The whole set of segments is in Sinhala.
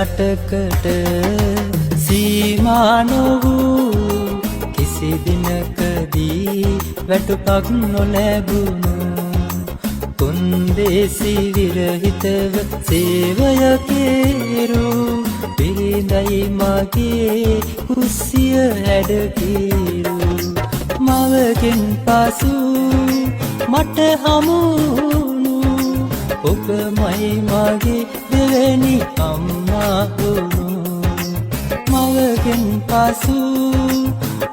අටකට සීමා නොවූ කිසි දිනකදී වැටුපක් නොලැබුණු කොන්දේසි විරහිතව සේවය කෙරූ බිරිඳයි මගේ කුස්සිය හැඩකිරු මවගෙන් පසු මට හමුණු ඔබමයි මගේ දෙවැනි අම්මා වුණු මවගෙන් පසු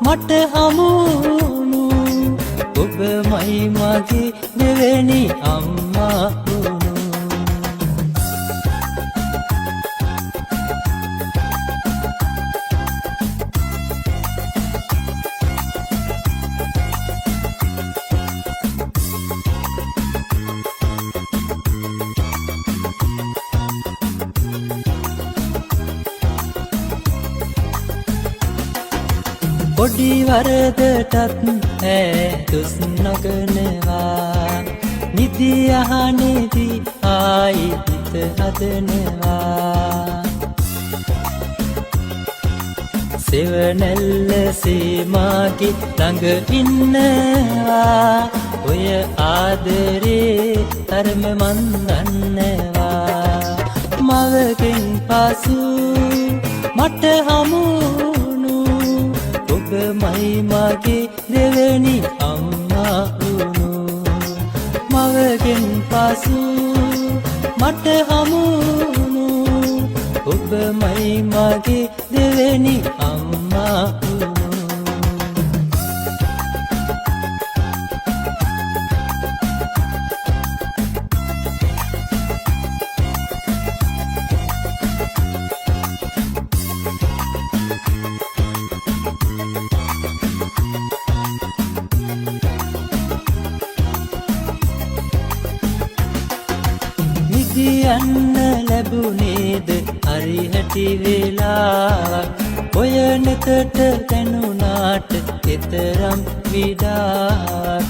මට හමුණු ඔබමයි මගේ දෙවැනි අම්මා වුණු පොඩි වරදටත් දුස් නොගනවා නිදි අහනේදී ආයි හිත හදනවා සෙවණැල්ල සීමාගේ ළඟ ඉන්නවා ඔය ආදරේ තරම මන් දන්නවා මවගෙන් පසු මට හමුණු ඔබමයි මගේ දෙවැනි අම්මා වුණු මවගෙන් පසු මට හමුණු ඔබමයි මගේ දෙවැනි අම්මා වුණු යන්න ලැබුණේද හරි හැටි වෙලාවක් ඔය නෙතට දැනුණාට එතරම් විඩාක්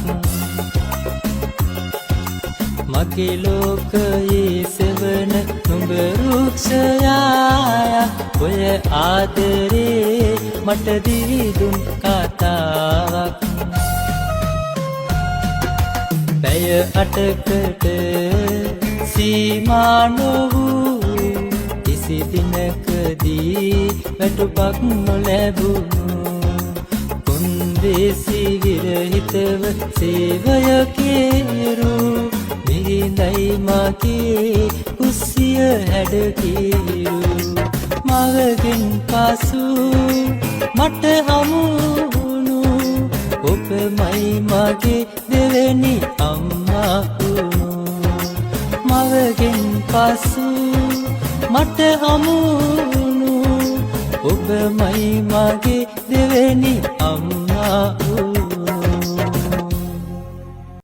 මගේ ලෝකයේ සෙවන නුඹ රුක්ෂයා ඔය ආදරේ මට දීදුන් කතාවක් පැය අටකට සීමා නොවූ කිසි දිනකදී වැටුපක් නොලැබුණු කොන්දේසි විරහිතව සේවය කෙරූ බිරිඳයි මගේ කුස්සිය හැඩකිරු මවගෙන් පසු මට හමුණු ඔබමයි මගේ දෙවැනි අම්මා වුණු මවගෙන් පසු මට හමුණු ඔබමයි මගේ දෙවැනි අම්මා වුණු